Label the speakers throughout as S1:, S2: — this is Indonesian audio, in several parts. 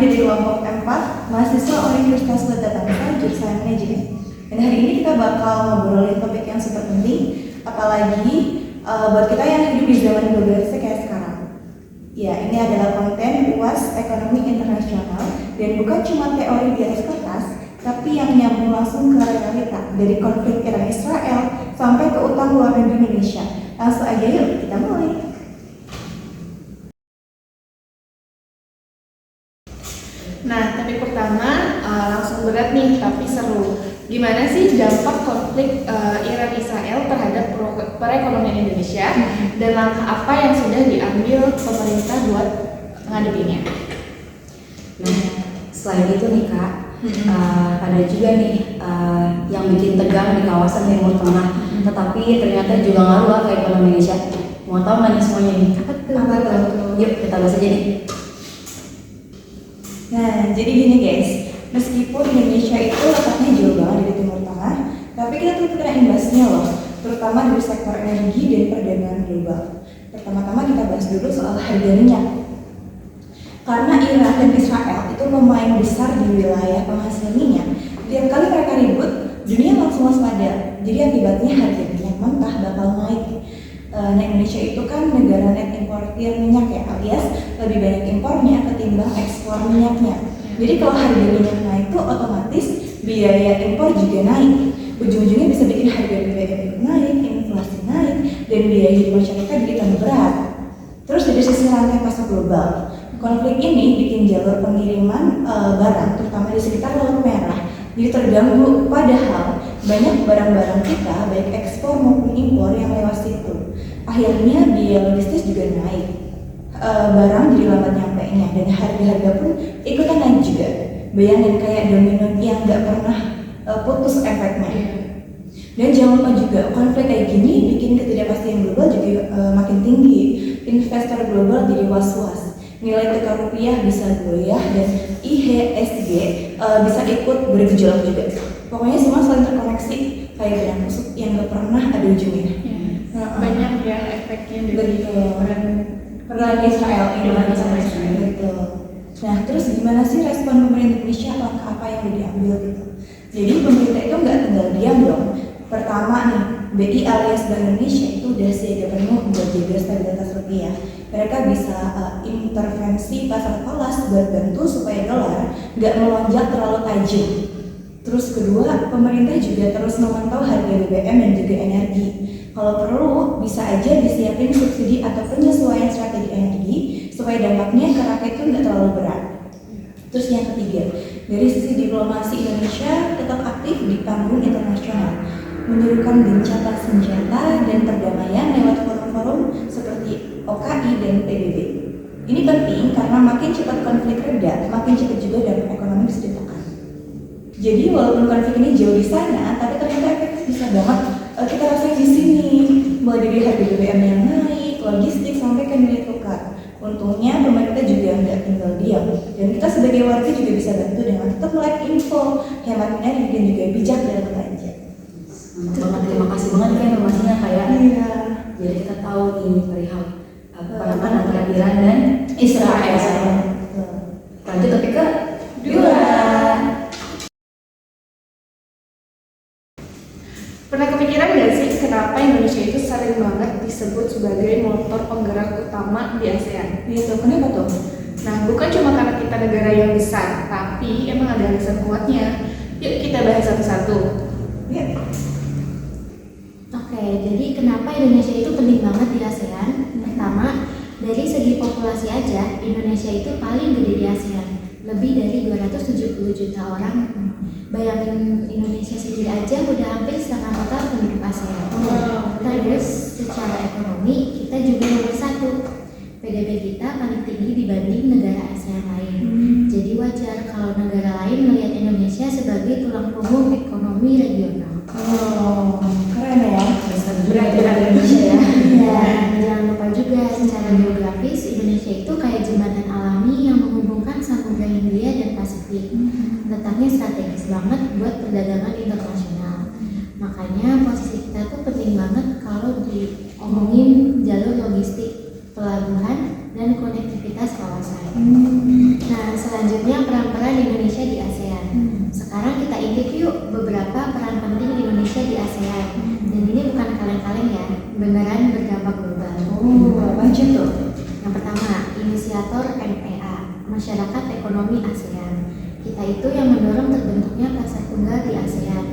S1: dari kelompok 4, mahasiswa Universitas Lada Bangsa, jurusan manajemen. Dan hari ini kita bakal ngobrolin topik yang super penting, apalagi buat kita yang hidup di zaman globalisasi kayak sekarang. Ya, ini adalah konten UAS Ekonomi Internasional dan bukan cuma teori di atas kertas, tapi yang nyambung langsung ke realita dari konflik Iran Israel sampai ke utang luar negeri Indonesia. Langsung aja yuk kita mulai.
S2: Nah, topik pertama langsung berat nih, tapi seru. Gimana sih dampak konflik Iran-Israel terhadap perekonomian Indonesia dan langkah apa yang sudah diambil pemerintah buat menghadapinya?
S3: Nah, selain itu nih Kak, ada juga nih yang bikin tegang di kawasan Timur Tengah, tetapi ternyata juga ngaruh ke ekonomi Indonesia. Mau tahu nggak nih semuanya nih?
S1: Apa tuh?
S3: Yuk kita bahas aja nih.
S1: Nah, jadi gini guys, meskipun Indonesia itu letaknya jauh banget dari Timur Tengah, tapi kita tuh kena imbasnya loh, terutama dari sektor energi dan perdagangan global. Pertama-tama kita bahas dulu soal harga minyak. Karena Iran dan Israel itu pemain besar di wilayah penghasil minyak, tiap kali mereka ribut, dunia langsung waspada. Jadi akibatnya harga minyak mentah bakal naik. Nah, Indonesia itu kan negara net importir minyak ya, alias lebih banyak impornya ketimbang ekspor minyaknya. Jadi kalau harga minyak naik tuh otomatis biaya impor juga naik. Ujung-ujungnya bisa bikin harga BBM ikut naik, inflasi naik, dan biaya hidup masyarakat jadi tambah berat. Terus dari sisi rantai pasar global, konflik ini bikin jalur pengiriman barang, terutama di sekitar Laut Merah, jadi terganggu. Padahal banyak barang-barang kita, baik ekspor maupun impor yang lewat situ. Akhirnya biaya logistis juga naik, barang jadi lambat nyampenya, dan harga-harga pun ikutan naik juga. Bayangin kayak domino yang nggak pernah putus efeknya. Dan jangan lupa juga konflik kayak gini bikin ketidakpastian global juga makin tinggi. Investor global jadi was-was, nilai tukar rupiah bisa goyah dan IHSG bisa ikut bergejolak juga. Pokoknya semua saling terkoneksi kayak benang kusut yang gak pernah ada ujungnya.
S2: Banyak ya efeknya dari
S1: perang Israel ini. Betul. Nah, terus gimana sih respon pemerintah Indonesia, langkah apa yang udah diambil gitu? Jadi pemerintah itu nggak tinggal diam dong. Pertama nih, BI alias Bank Indonesia itu udah siaga penuh buat jaga stabilitas rupiah. Mereka bisa intervensi pasar falas buat bantu supaya dolar nggak melonjak terlalu tajam. Terus kedua, pemerintah juga terus memantau harga BBM dan juga energi. Kalau perlu, bisa aja disiapin subsidi atau penyesuaian strategi energi supaya dampaknya ke rakyat itu nggak terlalu berat. Terus yang ketiga, dari sisi diplomasi Indonesia tetap aktif di panggung internasional, menyerukan gencatan senjata dan perdamaian lewat forum-forum seperti OKI dan PBB. Ini penting karena makin cepat konflik reda, makin cepat juga dampak ekonomi bisa ditekan. Jadi walaupun konflik ini jauh di sana, tapi ternyata efeknya bisa banget kita rasain di sini, mulai dari harga BBM yang naik, logistik sampai ke nilai tukar. Untungnya pemerintah juga nggak tinggal diam, dan kita sebagai warga juga bisa bantu dengan tetap melek info, hemat energi dan juga bijak dalam belanja.
S3: Terima kasih banget kan informasinya kayak.
S1: Iya.
S3: Jadi kita tahu ini perihal perang antara Iran dan Israel. Lanjut topik ke dua.
S2: Pernah kepikiran nggak sih kenapa Indonesia itu sering banget disebut sebagai motor penggerak utama di ASEAN?
S1: Gitu, kenapa tuh?
S2: Nah, bukan cuma karena kita negara yang besar, tapi emang ada alasan kuatnya. Yuk kita bahas satu-satu.
S1: Ya.
S4: Oke, jadi kenapa Indonesia itu penting banget di ASEAN? Pertama, dari segi populasi aja, Indonesia itu paling gede di ASEAN. Lebih dari 270 juta orang. Bayangin Indonesia sendiri aja udah hampir setengah total penduduk ASEAN. Terus secara ekonomi kita juga nomor 1. PDB kita paling tinggi dibanding negara ASEAN lain. Jadi wajar kalau negara lain melihat Indonesia sebagai tulang punggung ekonomi regional.
S1: Keren ya.
S3: Berat Indonesia ya.
S4: Ya, jangan lupa juga secara geografis Indonesia itu kayak jembatan alami yang menghubungkan Samudra Hindia dan Pasifik. Letaknya strategis banget buat perdagangan internasional. Makanya posisi kita tuh penting banget kalau diomongin jalur logistik, pelabuhan, dan konektivitas kawasan. Nah, selanjutnya ekonomi ASEAN. Kita itu yang mendorong terbentuknya pasar tunggal di ASEAN.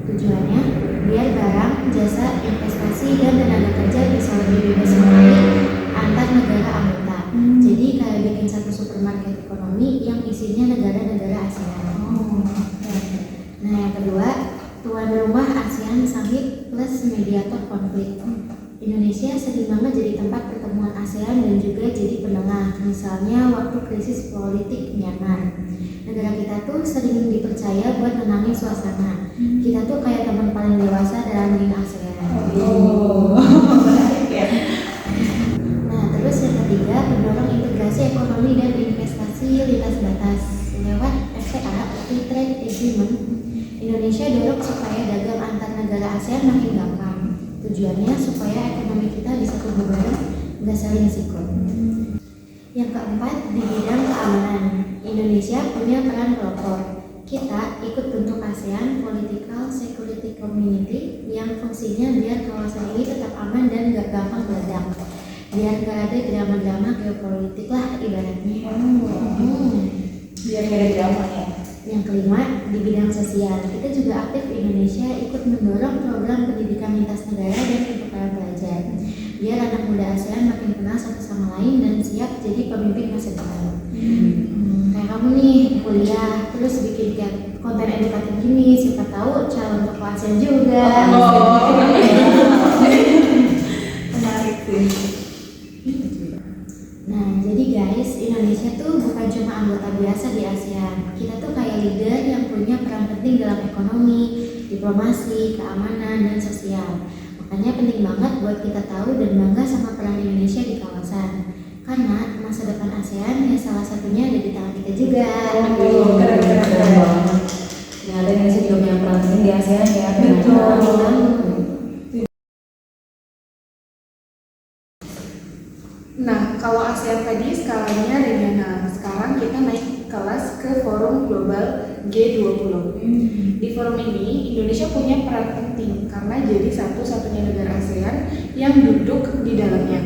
S4: Tujuannya biar barang, jasa, investasi, dan tenaga kerja bisa lebih bebas mengalir antar negara anggota. Jadi kayak bikin satu supermarket ekonomi yang isinya negara-negara ASEAN. Nah, yang kedua, tuan rumah ASEAN Summit plus mediator konflik. Indonesia sering banget jadi tempat pertemuan ASEAN dan juga jadi penengah, misalnya waktu krisis politik Myanmar. Negara kita tuh sering dipercaya buat menangin suasana. Kita tuh kayak teman paling dewasa dalam link ASEAN.
S1: Menarik ya.
S4: Nah, terus yang ketiga, mendorong integrasi ekonomi dan investasi lintas batas lewat FTA, Free Trade Agreement. Indonesia dorong supaya dagang antar negara ASEAN makin gampang. Tujuannya supaya ekonomi kita bisa tumbuh bareng, nggak saling sikut. Yang keempat, di bidang keamanan, Indonesia punya peran pelopor. Kita ikut bentuk ASEAN Political Security Community yang fungsinya biar kawasan ini tetap aman dan nggak gampang meledak. Biar nggak ada drama-drama geopolitik lah ibaratnya.
S1: Biar nggak ada drama ya.
S4: Yang kelima, di bidang sosial, kita juga aktif Indonesia ikut mendorong program pendidikan lintas negara dan pertukaran pelajar. Biar anak muda ASEAN makin kenal satu sama lain dan siap jadi pemimpin masa depan. Kayak kamu nih kuliah, terus bikin kayak konten edukatif gini, siapa tahu calon tokoh ASEAN juga.
S1: Menarik sih.
S4: Nah, jadi guys, Indonesia tuh bukan cuma anggota biasa di ASEAN. Kita tuh kayak leader yang punya peran penting dalam ekonomi, diplomasi, keamanan, dan sosial. Makanya penting banget buat kita tahu dan bangga sama peran Indonesia di kawasan. Karena masa depan ASEAN ya salah satunya ada di tangan kita juga.
S1: Keren banget.
S3: Ternyata Indonesia juga punya peran penting di ASEAN ya.
S1: Betul.
S2: Nah, kalau ASEAN tadi skalanya regional, sekarang kita naik kelas ke forum global G20. Di forum ini, Indonesia punya peran penting karena jadi satu-satunya negara ASEAN yang duduk di dalamnya.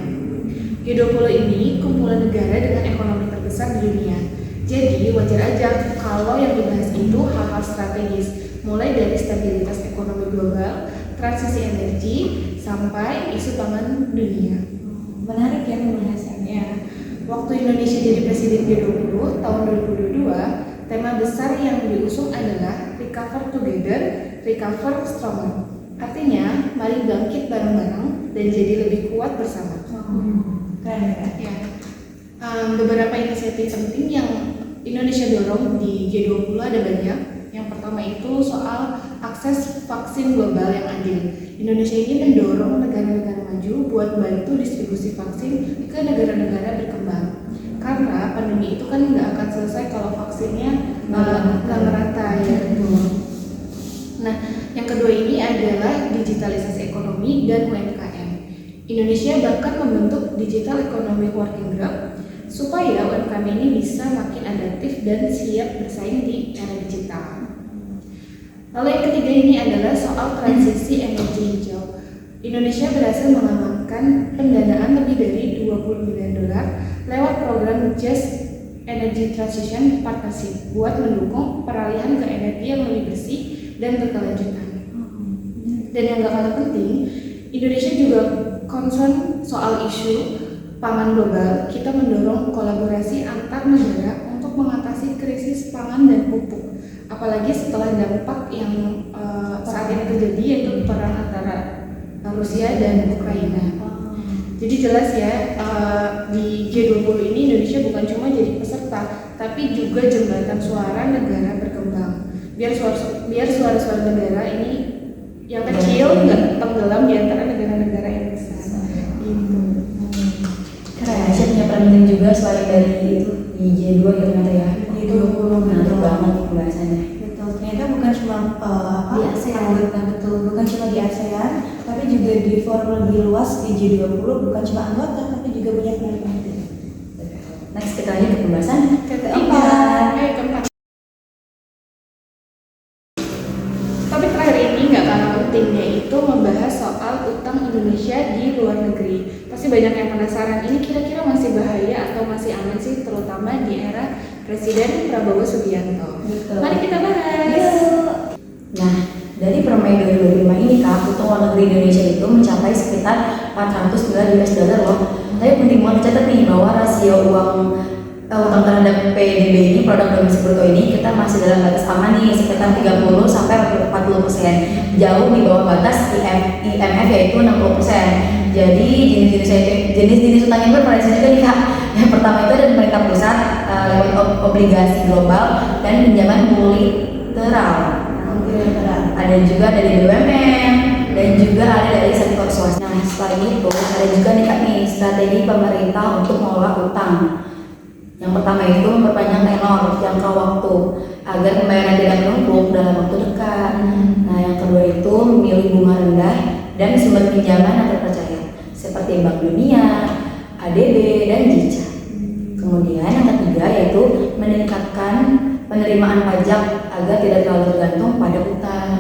S2: G20 ini kumpulan negara dengan ekonomi terbesar di dunia. Jadi wajar aja kalau yang dibahas itu hal-hal strategis, mulai dari stabilitas ekonomi global, transisi energi, sampai isu pangan dunia.
S1: Menarik ya pembahasannya.
S2: Waktu Indonesia jadi presiden G20 tahun 2022, tema besar yang diusung adalah Recover Together, Recover Stronger. Artinya, mari bangkit bareng-bareng dan jadi lebih kuat bersama.
S1: Keren ya.
S2: Ya. Beberapa inisiatif penting yang Indonesia dorong di G20 ada banyak. Yang pertama itu soal akses vaksin global yang adil. Indonesia ini mendorong negara-negara maju buat bantu distribusi vaksin ke negara-negara berkembang. Karena pandemi itu kan nggak akan selesai kalau vaksinnya nggak merata ya. Nah, yang kedua ini adalah digitalisasi ekonomi dan UMKM. Indonesia bahkan membentuk Digital Economy Working Group supaya UMKM ini bisa makin adaptif dan siap bersaing di era digital. Lalu yang ketiga ini adalah soal transisi energi hijau. Indonesia berhasil mengamankan pendanaan lebih dari 20 miliar dolar lewat program Just Energy Transition Partnership buat mendukung peralihan ke energi yang lebih bersih dan berkelanjutan. Dan yang gak kalah penting, Indonesia juga concern soal isu pangan global. Kita mendorong kolaborasi antar negara untuk mengatasi krisis pangan dan pupuk. Apalagi setelah dampak yang saat ini terjadi yaitu perang antara Rusia dan Ukraina. Jadi jelas ya di G20 ini Indonesia bukan cuma jadi peserta, tapi juga jembatan suara negara berkembang. Biar suara-suara negara ini yang kecil nggak tenggelam di antara negara-negara yang besar. Gitu.
S3: Keren. Indonesia punya peran penting juga selain dari itu di G2 ya ternyata ya.
S1: G20
S3: Menarik banget pembahasannya.
S1: Betul, ternyata bukan cuma
S4: Di ASEAN.
S1: anggota, betul, bukan cuma di ASEAN, tapi juga di forum lebih luas di G20, bukan cuma anggota, tapi juga punya peran penting.
S3: Next kita lanjut ke pembahasan
S2: Keempat. Topik terakhir ini nggak kalah penting, yaitu membahas soal utang Indonesia di luar negeri. Pasti banyak yang penasaran, ini kira-kira masih bahaya atau masih aman sih, terutama di era Presiden Prabowo Subianto.
S1: Betul.
S2: Mari kita bahas.
S3: Nah, dari per Mei 2025 ini Kak, utang luar negeri Indonesia itu mencapai sekitar 400 miliar US dollar loh. Tapi penting banget dicatat nih bahwa rasio utang terhadap PDB ini, produk domestik bruto ini, kita masih dalam batas aman nih, sekitar 30 sampai 40%, jauh di bawah batas IMF yaitu 60%. Jadi jenis-jenis utang yang bervariasi juga nih Kak. Yang pertama itu ada pemerintah pusat lewat obligasi global dan pinjaman multilateral. Ada juga dari BUMN dan juga ada dari sektor swasta. Nah, selain itu ada juga nih Kak nih strategi pemerintah untuk mengelola utang. Yang pertama itu memperpanjang tenor jangka waktu agar pembayaran tidak menumpuk dalam waktu dekat. Nah, yang kedua itu memilih bunga rendah dan sumber pinjaman yang terpercaya seperti Bank Dunia, ADB, dan JICA. Kemudian yang ketiga yaitu meningkatkan penerimaan pajak agar tidak terlalu tergantung pada utang.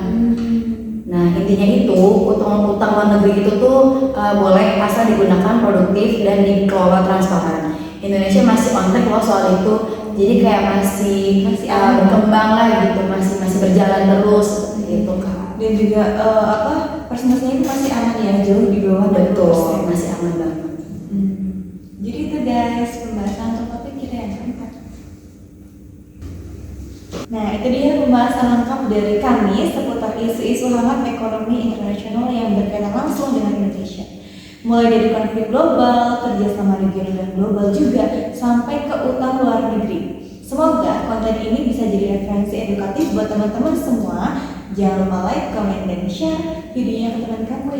S3: Nah, intinya itu utang luar negeri itu tuh boleh asal digunakan produktif dan dikelola transparan. Indonesia masih on track loh soal itu, jadi kayak masih berkembang lah gitu, masih berjalan terus gitu Kak.
S1: Dan juga persentasenya itu masih aman ya, jauh di bawah 20%.
S3: Masih aman banget.
S1: Jadi itu guys pembahasan untuk topik kita yang keempat. Nah, itu dia pembahasan lengkap dari kami seputar isu-isu hangat ekonomi internasional yang berkaitan langsung dengan Indonesia. Mulai dari konflik global, kerjasama regional dan global juga, sampai ke utang luar negeri. Semoga konten ini bisa jadi referensi edukatif buat teman-teman semua. Jangan lupa like, comment, dan share videonya ke teman kamu